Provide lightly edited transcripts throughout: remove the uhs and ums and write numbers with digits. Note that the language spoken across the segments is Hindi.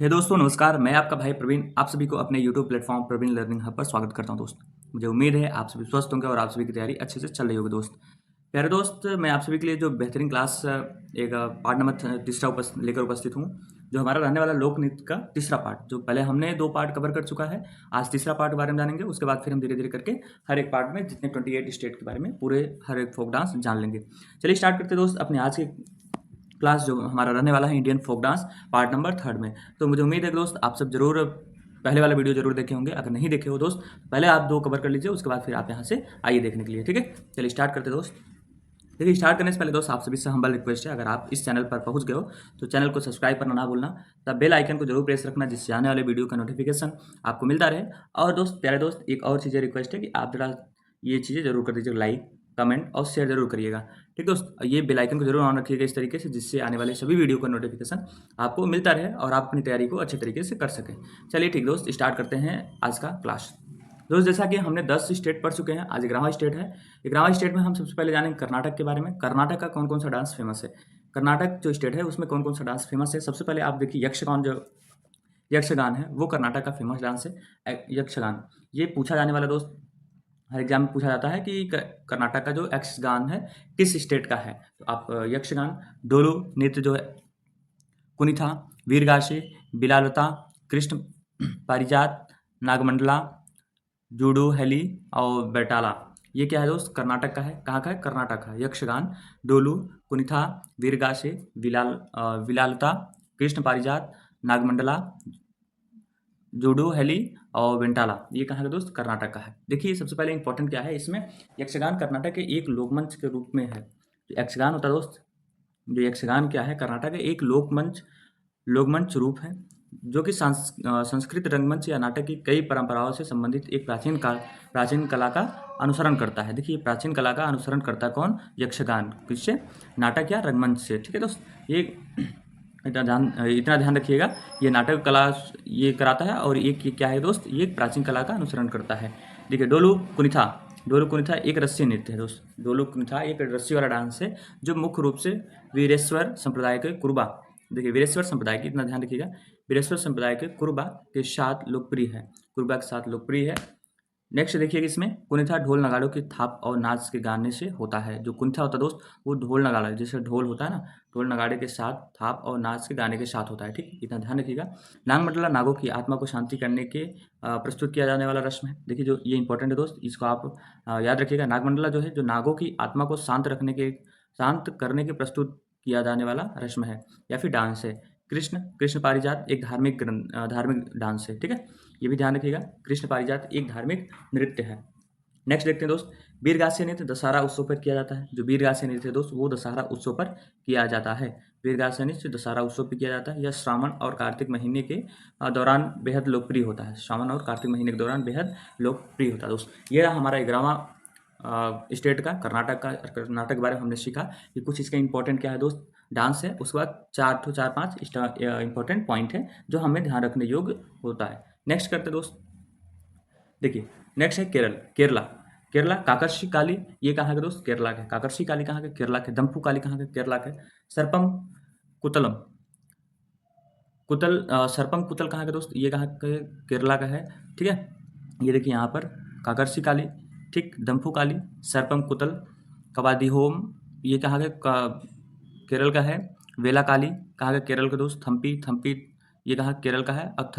हे दोस्तों नमस्कार। मैं आपका भाई प्रवीण आप सभी को अपने YouTube platform Praveen learning hub पर स्वागत करता हूं। दोस्त मुझे उम्मीद है आप सभी स्वस्थ होंगे और आप सभी की तैयारी अच्छे से चल रही होगी। दोस्त प्यारे दोस्त, मैं आप सभी के लिए जो बेहतरीन क्लास एक पार्ट नंबर तीसरा लेकर उपस्थित हूँ, जो हमारा रहने वाला लोक नृत्य का तीसरा पार्ट। जो पहले हमने 2 पार्ट कवर कर चुका है, आज तीसरा पार्ट के बारे में जानेंगे। उसके बाद फिर हम धीरे धीरे करके हर एक पार्ट में जितने 28 स्टेट के बारे में पूरे हर एक फोक डांस जान लेंगे। चलिए स्टार्ट करते दोस्त अपने आज के क्लास जो हमारा रहने वाला है Indian folk dance part number 3 में। तो मुझे उम्मीद है दोस्त आप सब जरूर पहले वाला वीडियो जरूर देखे होंगे। अगर नहीं देखे हो दोस्त, पहले आप 2 कवर कर लीजिए, उसके बाद फिर आप यहाँ से आइए देखने के लिए। ठीक है, चलिए स्टार्ट करते दोस्त। देखिए स्टार्ट करने से पहले दोस्त आप सभी से हम्बल रिक्वेस्ट है, अगर आप इस चैनल पर पहुंच गए हो तो चैनल को सब्सक्राइब करना ना भूलना, तब बेल आइकन को जरूर प्रेस रखना, जिससे आने वाले वीडियो का नोटिफिकेशन आपको मिलता रहे। और दोस्त प्यारे दोस्त, एक और चीज़ें रिक्वेस्ट है कि आप जरा ये चीज़ें जरूर कर दीजिए, लाइक कमेंट और शेयर जरूर करिएगा। ठीक दोस्त, ये बेल आइकन को जरूर ऑन रखिएगा इस तरीके से, जिससे आने वाले सभी वीडियो का नोटिफिकेशन आपको मिलता रहे और आप अपनी तैयारी को अच्छे तरीके से कर सकें। चलिए ठीक दोस्त, स्टार्ट करते हैं आज का क्लास। दोस्त जैसा कि हमने 10 स्टेट पढ़ चुके हैं, आज 11वां स्टेट है। 11वां स्टेट में हम सबसे पहले जानेंगे कर्नाटक के बारे में। कर्नाटक का कौन कौन सा डांस फेमस है, कर्नाटक जो स्टेट है उसमें कौन कौन सा डांस फेमस है। सबसे पहले आप देखिए यक्षगान, जो यक्षगान है वो कर्नाटक का फेमस डांस है। यक्षगान ये पूछा जाने वाला दोस्त, हर एग्जाम में पूछा जाता है कि कर्नाटक का जो यक्षगान है किस स्टेट का है। तो आप यक्षगान, डोलू नृत्य जो है, कुनिथा, वीरगासे, बिलालता, कृष्ण पारिजात, नागमंडला, जूडो हेली और बेटाला, ये क्या है दोस्त, कर्नाटक का है। कहाँ का है, कर्नाटक का। यक्षगान, डोलू, कुनिथा, वीरगासे, विलालता, कृष्ण पारिजात, नागमंडला, जूडो हेली और वेंटाला, ये कहाँ का दोस्त, कर्नाटक का है। देखिए सबसे पहले इंपॉर्टेंट क्या है इसमें, यक्षगान कर्नाटक के एक लोकमंच के रूप में है। जो यक्षगान होता है दोस्त, जो यक्षगान क्या है, कर्नाटक का एक लोकमंच रूप है, जो कि संस्कृत रंगमंच या नाटक की कई परंपराओं से संबंधित एक प्राचीन कला का अनुसरण करता है। देखिए प्राचीन कला का अनुसरण करता है कौन, यक्षगान। किससे, नाटक या रंगमंच से। ठीक है दोस्त, ये इतना ध्यान रखिएगा, ये नाटक कला ये कराता है, और ये क्या है दोस्त, ये प्राचीन कला का अनुसरण करता है। देखिए डोलू कुनिथा, डोलू कुनिथा एक रस्सी नृत्य है दोस्त। डोलू कुनिथा एक रस्सी वाला डांस है, जो मुख्य रूप से वीरेश्वर संप्रदाय के कुरुबा, देखिए वीरेश्वर संप्रदाय की, इतना ध्यान रखिएगा, वीरेश्वर संप्रदाय के कुरुबा के साथ लोकप्रिय है, कुरुबा के साथ लोकप्रिय है। नेक्स्ट देखिए इसमें कुनिथा ढोल नगाड़ों की थाप और नाच के गाने से होता है। जो कुनिथा होता है दोस्त, वो ढोल नगाड़ा, जैसे ढोल होता है ना, ढोल नगाड़े के साथ थाप और नाच के गाने के साथ होता है। ठीक, इतना ध्यान रखिएगा। नागमंडला नागों की आत्मा को शांति करने के प्रस्तुत किया जाने वाला रस्म है। देखिए जो ये इंपॉर्टेंट है दोस्त, इसको आप याद रखिएगा। नागमंडला जो है, जो नागों की आत्मा को शांत करने के प्रस्तुत किया जाने वाला रस्म है या फिर डांस है। कृष्ण पारिजात एक धार्मिक डांस है। ठीक है, ये भी ध्यान रखिएगा, कृष्ण पारिजात एक धार्मिक नृत्य है। नेक्स्ट देखते हैं दोस्त, वीरगासे नृत्य दशहरा उत्सव पर किया जाता है। जो वीरगासे नृत्य है दोस्त, वो दशहरा उत्सव पर किया जाता है। वीरगासे नृत्य दशहरा उत्सव पर किया जाता है। यह श्रावण और कार्तिक महीने के दौरान बेहद लोकप्रिय होता है। श्रावण और कार्तिक महीने के दौरान बेहद लोकप्रिय होता है दोस्त। ये रहा हमारा 11वां स्टेट का, कर्नाटक का। कर्नाटक के बारे में हमने सीखा कि कुछ इसका इंपॉर्टेंट क्या है दोस्त, डांस है। उसके बाद 4-5 इंपॉर्टेंट पॉइंट है जो हमें ध्यान रखने योग्य होता है। नेक्स्ट करते दोस्त, देखिए नेक्स्ट है केरला। केरला काकरशी काली, ये कहाँ का दोस्त, केरला के। काकरशी काली कहाँ के, केरला के। दम्पू काली कहाँ के, केरला के। सर्पम कुतलम सर्पम कुतल कहाँ के दोस्त, ये कहाँ के, केरला का है। ठीक है, ये देखिए यहाँ पर काकरशी काली, ठीक, दम्फू काली, सर्पम कुतल, कवादी होम, ये कहाँ के, केरल का है। वेला काली कहाँ के, केरल का दोस्त। थम्पी ये कहाँ केरल का है। और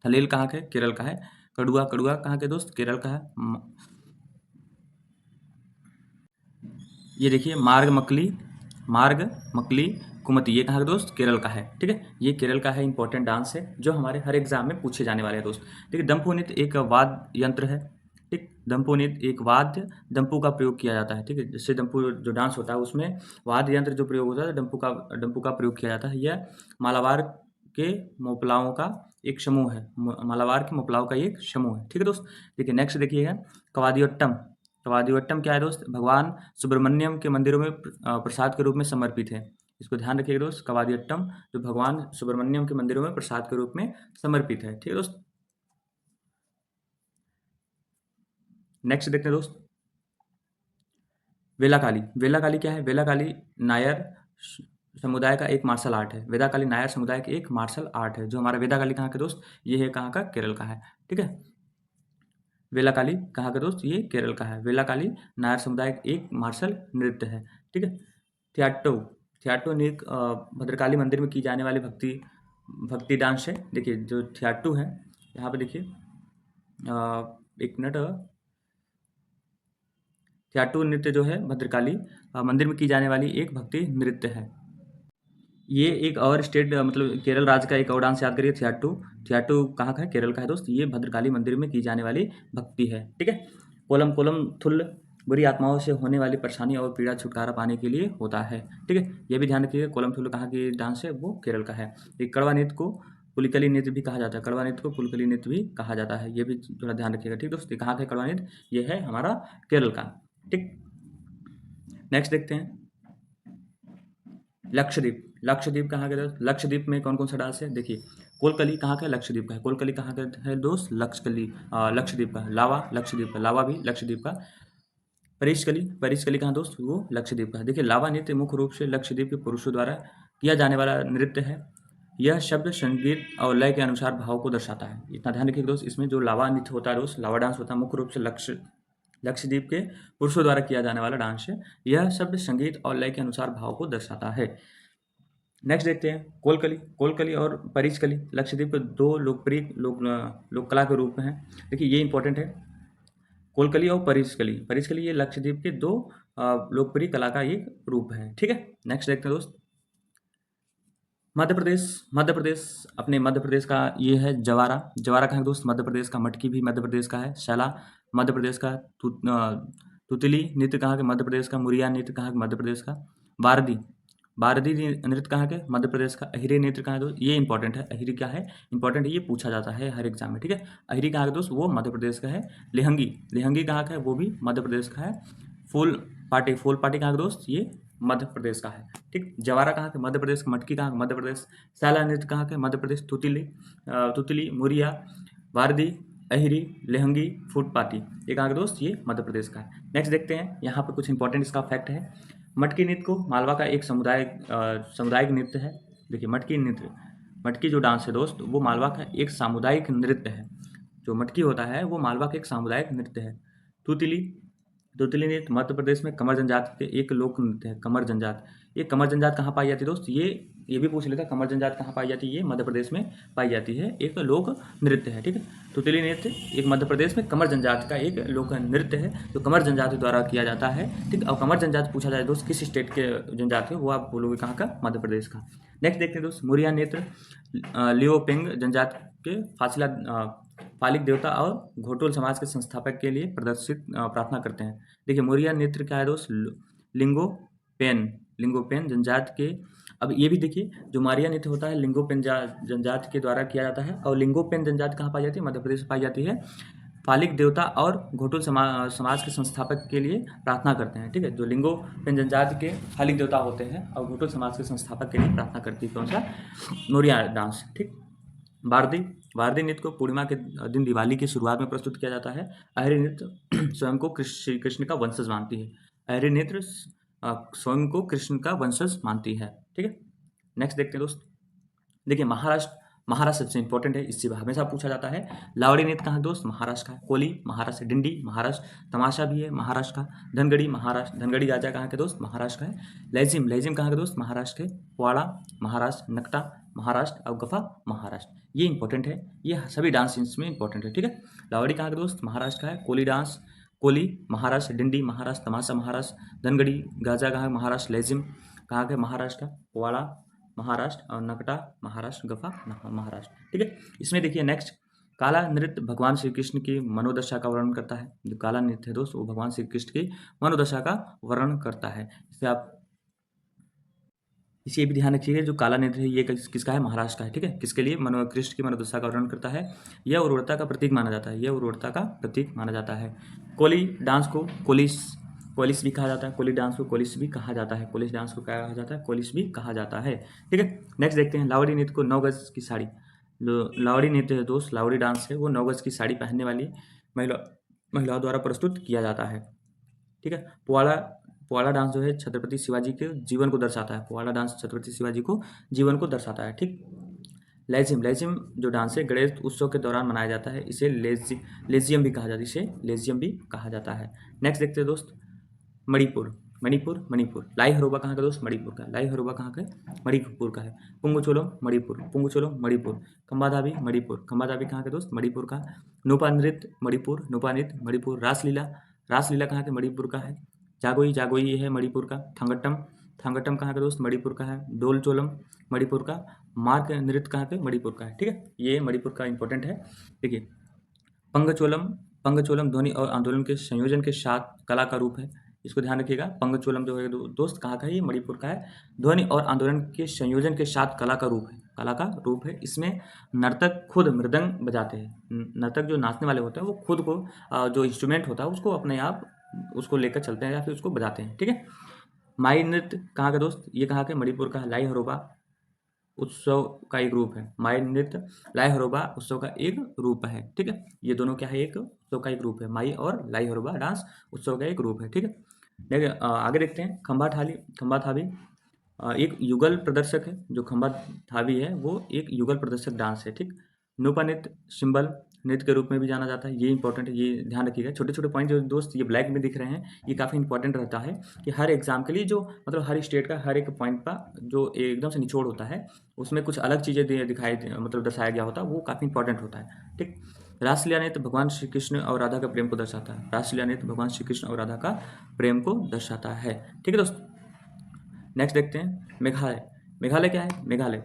थलेल कहाँ के, केरल का है। कड़ुआ कहाँ के दोस्त, केरल का है। ये देखिए मार्ग मकली कुमति, ये कहाँ का दोस्त, केरल का है। ठीक है, ये केरल का है, इंपॉर्टेंट डांस है जो हमारे हर एग्जाम में पूछे जाने वाले हैं दोस्त। देखिए दम्पू नृत्य एक वाद्य यंत्र है। ठीक, दम्पू नृत्य एक वाद्य, डंपू का प्रयोग किया जाता है। ठीक है, जैसे डंपू जो डांस होता है उसमें वाद्य यंत्र जो प्रयोग होता है, डंपू का प्रयोग किया जाता है। यह मालाबार के मोपलाओं का एक समूह है। मालाबार के मोपलाओं का एक समूह है। ठीक है दोस्त, देखिए नेक्स्ट देखिएगा, कवादियट्टम। कवादियट्टम क्या है दोस्त, भगवान सुब्रमण्यम के मंदिरों में प्रसाद के रूप में समर्पित है। इसको ध्यान रखिएगा दोस्त, कवादियट्टम जो भगवान सुब्रमण्यम के मंदिरों में प्रसाद के रूप में समर्पित है। ठीक है दोस्त, नेक्स्ट देखते हैं दोस्त, वेला काली। वेला काली क्या है, वेला काली नायर समुदाय का एक मार्शल आर्ट है। वेदाकाली नायर समुदाय की एक मार्शल आर्ट है। जो हमारा वेदाकाली कहाँ का दोस्त, ये है कहाँ का, केरल का है। ठीक है, वेलाकाली कहाँ का दोस्त, ये केरल का है। वेलाकाली नायर समुदाय का एक मार्शल नृत्य है। ठीक है, थियाट्टो, थियाट्टो नृत्य भद्रकाली मंदिर में की जाने वाली भक्ति डांस है। देखिए जो थियाट्टू है, यहाँ पे देखिए एक मिनट, थियाट्टू नृत्य जो है भद्रकाली मंदिर में की जाने वाली एक भक्ति नृत्य है। ये एक और स्टेट मतलब केरल राज्य का एक और डांस याद करिए, थियाट्टू। थियाट्टू कहाँ का है, केरल का है दोस्त। ये भद्रकाली मंदिर में की जाने वाली भक्ति है। ठीक है, कोलम कोलम थुल्ल बुरी आत्माओं से होने वाली परेशानी और पीड़ा छुटकारा पाने के लिए होता है। ठीक है, ये भी ध्यान रखिएगा, कोलम थुल्ल कहाँ की डांस है, वो केरल का है। एक कड़वा नृत्य को पुलिकली नृत्य भी कहा जाता है, कड़वा नृत्य को पुलिकली नृत्य भी कहा जाता है। ये भी थोड़ा ध्यान रखिएगा। ठीक दोस्त, ये कहाँ का है कड़वा नृत्य, ये है हमारा केरल का। ठीक, नेक्स्ट देखते हैं लक्षद्वीप। लक्षद्वीप कहाँ का है? लक्षद्वीप में कौन कौन सा डांस है, देखिए कोलकली कहाँ का है, लक्षद्वीप का है। कोलकली कहाँ का है दोस्त, लक्षद्वीप का है। लावा लक्षद्वीप का, लावा भी लक्षद्वीप का। परिशकली, परिशकली कहाँ दोस्त, वो लक्षद्वीप का है। देखिए लावा नृत्य मुख्य रूप से लक्षद्वीप के पुरुषों द्वारा किया जाने वाला नृत्य है। यह शब्द संगीत और लय के अनुसार भाव को दर्शाता है। इतना ध्यान रखिए दोस्त, इसमें जो लावा नृत्य होता है दोस्त, लावा डांस होता है, मुख्य रूप से लक्षद्वीप के पुरुषों द्वारा किया जाने वाला डांस है। यह शब्द संगीत और लय के अनुसार भाव को दर्शाता है। नेक्स्ट देखते हैं कोलकली। कोलकली और परिचकली लक्षद्वीप के दो लोकप्रिय लोक कला के रूप में हैं। देखिए ये इंपॉर्टेंट है, कोलकली और परिचकली। परिचकली ये लक्षद्वीप के दो लोकप्रिय कला का एक रूप है। ठीक है, नेक्स्ट देखते हैं दोस्त मध्य प्रदेश। मध्य प्रदेश, अपने मध्य प्रदेश का ये है जवारा। जवारा कहाँ है दोस्त, मध्य प्रदेश का। मटकी भी मध्य प्रदेश का है। शैला मध्य प्रदेश का। तुतली नृत्य कहाँ के, मध्य प्रदेश का। मुरिया नृत्य कहाँ के, मध्य प्रदेश का। बारदी, बारदी नृत्य कहाँ के, मध्य प्रदेश का। अहिरे नृत्य कहाँ है दोस्त, ये इंपॉर्टेंट है। अहिरी क्या है, इंपॉर्टेंट है, ये पूछा जाता है हर एग्जाम में। ठीक है, अहिरी कहाँ का दोस्त, वो मध्य प्रदेश का है। लेहंगी, लेहंगी कहाँ का है, वो भी मध्य प्रदेश का है। फूल पार्टी, फूल पार्टी कहाँ का दोस्त, ये मध्य प्रदेश का है। ठीक, जवारा कहाँ के, मध्य प्रदेश का। मटकी कहाँ का, मध्य प्रदेश। सैला नृत्य कहाँ के, मध्य प्रदेश। तुतली मुरिया, वारदी, अहिरी, लेहंगी, फूट पार्टी, ये कहाँ का दोस्त, ये मध्य प्रदेश का है। नेक्स्ट देखते हैं, यहाँ पर कुछ इंपॉर्टेंट इसका फैक्ट है। मटकी नृत्य को मालवा का एक सामुदायिक नृत्य है। देखिए मटकी नृत्य, मटकी जो डांस है दोस्त, वो मालवा का एक सामुदायिक नृत्य है। जो मटकी होता है वो मालवा का एक सामुदायिक नृत्य है। तुतली, तुतली नृत्य मध्य प्रदेश में कमर जनजाति के एक लोक नृत्य है। कमर जनजात, ये कमर जनजात कहाँ पाई जाती है दोस्त, ये भी पूछ लेता, कमर जनजात कहाँ पाई जाती है, ये मध्य प्रदेश में पाई जाती है, एक लोक नृत्य है। ठीक है, तुतली नृत्य एक मध्य प्रदेश में कमर जनजाति का एक लोक नृत्य है, जो कमर जनजाति द्वारा किया जाता है। ठीक, और कमर जनजाति पूछा जाए दोस्त किस स्टेट के जनजाति है, वो आप बोलोगे कहाँ का, मध्य प्रदेश का। नेक्स्ट देखते हैं दोस्त मुरिया नृत्य लियोपेंग जनजाति के फासिला पालिक देवता और घोटोल समाज के संस्थापक के लिए प्रदर्शित प्रार्थना करते हैं। देखिए मोरिया नृत्य क्या है दोस्त, लिंगोपेन जनजाति के। अब ये भी देखिए जो मारिया नृत्य होता है लिंगोपेन जनजाति के द्वारा किया जाता है। और लिंगोपेन जनजाति कहाँ पाई जाती है, मध्य प्रदेश में पाई जाती है। पालिक देवता और घोटुल समाज के संस्थापक के लिए प्रार्थना करते हैं। ठीक है, जो लिंगोपेन जनजाति के पालिक देवता होते हैं और घोटुल समाज के संस्थापक के लिए प्रार्थना करती है, कौन सा, मोरिया डांस। ठीक, बारदी, बारदी नृत्य को पूर्णिमा के दिन दिवाली की शुरुआत में प्रस्तुत किया जाता है। अहरी नृत्य स्वयं को श्री कृष्ण का वंशज मानती है। अहरी नृत्य स्वयं को कृष्ण का वंशज मानती है। ठीक है, नेक्स्ट देखते हैं दोस्त। देखिए महाराष्ट्र सबसे इंपॉर्टेंट है, इससे हमेशा पूछा जाता है। लावड़ी नृत्य कहाँ दोस्त, महाराष्ट्र का। कोली महाराष्ट्र, डिंडी महाराष्ट्र, तमाशा भी है महाराष्ट्र का। धनगड़ी महाराष्ट्र, धनगड़ी राजा कहाँ के दोस्त, महाराष्ट्र का है। लेजिम, लेजिम कहाँ के दोस्त, महाराष्ट्र के। पोवाड़ा महाराष्ट्र, नकटा महाराष्ट्र और गफा महाराष्ट्र, ये इंपॉर्टेंट है, ये सभी डांस इसमें इंपॉर्टेंट है। ठीक है, लावड़ी कहाँ के दोस्त, महाराष्ट्र का है। कोली डांस, कोली महाराष्ट्र, डिंडी महाराष्ट्र, तमाशा महाराष्ट्र, धनगड़ी गाजा कहाँ महाराष्ट्र, लेजिम कहाँ के महाराष्ट्र का, पोवाड़ा महाराष्ट्र और नकटा महाराष्ट्र, गफा महाराष्ट्र। ठीक है, इसमें देखिए नेक्स्ट काला नृत्य भगवान श्री कृष्ण की मनोदशा का वर्णन करता है। जो काला नृत्य है दोस्त वो भगवान श्री कृष्ण की मनोदशा का वर्णन करता है। इससे आप इसे भी ध्यान रखिएगा, जो काला नृत्य है ये किसका है, महाराष्ट्र का है। ठीक है, किसके लिए, कृष्ण की मनोदशा का वर्णन करता है। यह उर्वरता का प्रतीक माना जाता है, यह उर्वरता का प्रतीक माना जाता है। कोली डांस को कोलिस भी कहा जाता है। कोली डांस को कोलिस भी कहा जाता है। कोलिस डांस को क्या कहा जाता है, कोलिस भी कहा जाता है। ठीक है, नेक्स्ट देखते हैं लावड़ी नृत्य को 9 गज की साड़ी। जो लावड़ी नृत्य है दोस्त, लावड़ी डांस है, वो 9 गज की साड़ी पहनने वाली महिलाओं द्वारा प्रस्तुत किया जाता है। ठीक है, पोवाड़ा डांस जो है छत्रपति शिवाजी के जीवन को दर्शाता है। पोवाड़ा डांस छत्रपति शिवाजी को जीवन को दर्शाता है। ठीक। लेजिम, लेजिम जो डांस है गणेश उत्सव के दौरान मनाया जाता है, इसे लेजियम भी कहा जाता है, इसे लेजियम भी कहा जाता है। नेक्स्ट देखते हैं दोस्त, मणिपुर। मणिपुर, मणिपुर। लाई हरोबा कहाँ का दोस्त? मणिपुर का। लाई हरोबा कहाँ का है? मणिपुर का है। पुंगचोलम, मणिपुर। पुंगचोलम, मणिपुर। खम्बाधाबी, मणिपुर। खम्बाधाबी कहाँ का दोस्त? मणिपुर का। नूपा नृत्य, मणिपुर। नूपा नृत्य, मणिपुर। रासलीला, रासलीला कहाँ के? मणिपुर का है। जागोई, जागोई है मणिपुर का। थांगट्टम, थांगट्टम कहाँ का दोस्त? मणिपुर का है। डोलचोलम, मणिपुर का। मार्ग नृत्य कहाँ के? मणिपुर का है। ठीक है, ये मणिपुर का इंपॉर्टेंट है। देखिए, पंगचोलम, पंगचोलम ध्वनि और आंदोलन के संयोजन के साथ कला का रूप है, इसको ध्यान रखिएगा। पंगचोलम जो है दोस्त कहाँ का है? ये मणिपुर का है। ध्वनि और आंदोलन के संयोजन के साथ कला का रूप है, कला का रूप है। इसमें नर्तक खुद मृदंग बजाते हैं। नर्तक जो नाचने वाले होते हैं वो खुद को जो इंस्ट्रूमेंट होता है उसको अपने आप उसको लेकर चलते हैं या फिर उसको बजाते हैं। ठीक है। माई नृत्य कहाँ का दोस्त? ये कहाँ के? मणिपुर का। लाई हरोबा उत्सव का एक रूप है। माई नृत्य लाई हरोबा उत्सव का एक रूप है। ठीक है, ये दोनों क्या है? एक उत्सव का एक रूप है। माई और लाई हरोबा डांस उत्सव का एक रूप है। ठीक है, देखिए आगे देखते हैं। खंबा थाली, खंबा थाली एक युगल प्रदर्शक है। जो खंबा थाली है वो एक युगल प्रदर्शक डांस है। ठीक। नूपा नृत्य सिंबल नृत्य के रूप में भी जाना जाता है, ये इंपॉर्टेंट है, ये ध्यान रखिएगा। छोटे छोटे पॉइंट जो दोस्त ये ब्लैक में दिख रहे हैं ये काफ़ी इंपॉर्टेंट रहता है कि हर एग्जाम के लिए जो मतलब हर स्टेट का हर एक पॉइंट का जो एकदम से निचोड़ होता है उसमें कुछ अलग चीज़ें मतलब दर्शाया गया होता है, वो काफ़ी इंपॉर्टेंट होता है। ठीक। रासलीला नृत्य भगवान श्री कृष्ण और राधा का प्रेम को दर्शाता है। रासलीला नृत्य भगवान श्री कृष्ण और राधा का प्रेम को दर्शाता है। ठीक है दोस्त, नेक्स्ट देखते हैं मेघालय। मेघालय क्या है? मेघालय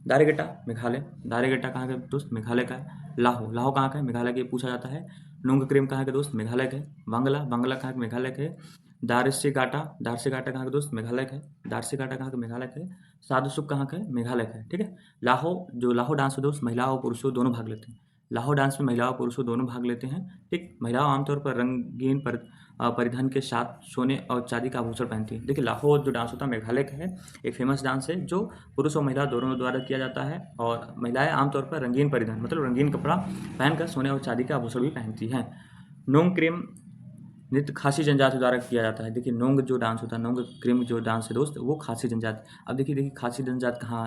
दारेगट्टा, मेघालय। दारेगट्टा कहाँ का दोस्त? मेघालय का है। लाहो, लाहो कहाँ का है? मेघालय के पूछा जाता है। नुंग क्रीम कहाँ के दोस्त? मेघालय का है। बांग्ला, बांग्ला कहाँ के? मेघालय के है। दारसीघाटा, दारसीघाटा कहाँ के दोस्त? मेघालय का है। दारसीघाटा कहाँ के? मेघालय का है। साधुसुख कहाँ का है? मेघालय का है। ठीक है। लाहो, जो लाहो डांस है दोस्त महिलाओं और पुरुषों दोनों भाग लेते हैं। लाहो डांस में महिलाओं और पुरुषों दोनों भाग लेते हैं। ठीक। महिलाओं आमतौर पर रंगीन परिधान के साथ सोने और चांदी का आभूषण पहनती है। देखिए लाहो जो डांस होता है मेघालय का है, एक फेमस डांस है जो पुरुष और महिला दोनों द्वारा किया जाता है। और महिलाएं आमतौर पर रंगीन परिधान मतलब रंगीन कपड़ा पहनकर सोने और चांदी का आभूषण भी पहनती हैं। नोंग क्रीम नृत्य खासी जनजाति द्वारा किया जाता है। देखिए नोंग जो डांस होता है, नोंग क्रीम जो डांस है दोस्त, वो खासी जनजाति। अब देखिए खासी जनजाति कहाँ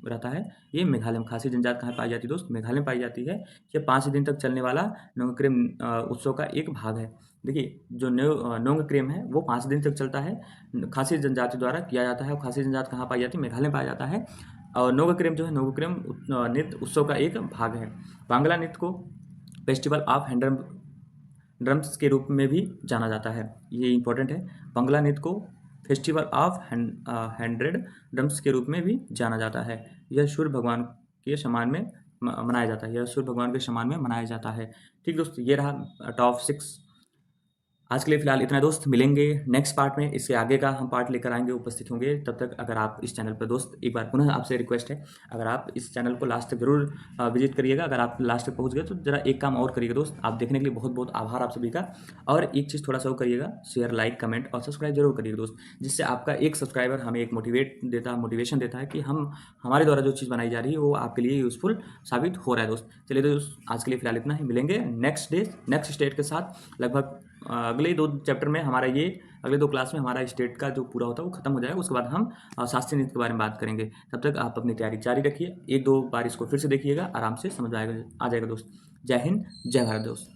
रहता है? ये मेघालय में। खासी जनजाति कहाँ पाई जाती है दोस्त? मेघालय में पाई जाती है। ये 5 दिन तक चलने वाला नोंग क्रीम उत्सव का एक भाग है। देखिए जो नोंग क्रीम है वो 5 दिन तक चलता है, खासी जनजाति द्वारा किया जाता है। और खासी जनजाति कहाँ पाई जाती है? मेघालय में पाया जाता है। और नोंग क्रीम जो है, नोंग क्रीम नृत्य उत्सव का एक भाग है। बांग्ला नृत्य को फेस्टिवल ऑफ हैंड ड्रम्स के रूप में भी जाना जाता है, ये इंपॉर्टेंट है। बांग्ला नृत्य को फेस्टिवल ऑफ हंड्रेड ड्रम्स के रूप में भी जाना जाता है। यह सूर्य भगवान के सम्मान में मनाया जाता है। यह सूर्य भगवान के सम्मान में मनाया जाता है। ठीक दोस्तों, ये रहा टॉप 6। आज के लिए फिलहाल इतना दोस्त, मिलेंगे नेक्स्ट पार्ट में। इससे आगे का हम पार्ट लेकर आएंगे, उपस्थित होंगे। तब तक अगर आप इस चैनल पर दोस्त, एक बार पुनः आपसे रिक्वेस्ट है, अगर आप इस चैनल को लास्ट तक जरूर विजिट करिएगा। अगर आप लास्ट तक पहुंच गए तो जरा एक काम और करिएगा दोस्त, आप देखने के लिए बहुत बहुत आभार आप सभी का। और एक चीज़ थोड़ा सा वो करिएगा, शेयर लाइक कमेंट और सब्सक्राइब जरूर करिएगा दोस्त, जिससे आपका एक सब्सक्राइबर हमें एक मोटिवेशन देता है कि हमारे द्वारा जो चीज़ बनाई जा रही है वो आपके लिए यूज़फुल साबित हो रहा है दोस्त। चलिए दोस्त, आज के लिए फिलहाल इतना ही, मिलेंगे नेक्स्ट स्टेट के साथ। लगभग अगले 2 चैप्टर में हमारा ये अगले 2 क्लास में हमारा स्टेट का जो पूरा होता है वो खत्म हो जाएगा। उसके बाद हम शास्त्रीय नृत्य के बारे में बात करेंगे। तब तक आप अपनी तैयारी जारी रखिए, 1-2 बार इसको फिर से देखिएगा, आराम से समझ आ जाएगा दोस्त। जय हिंद, जय भारत दोस्त।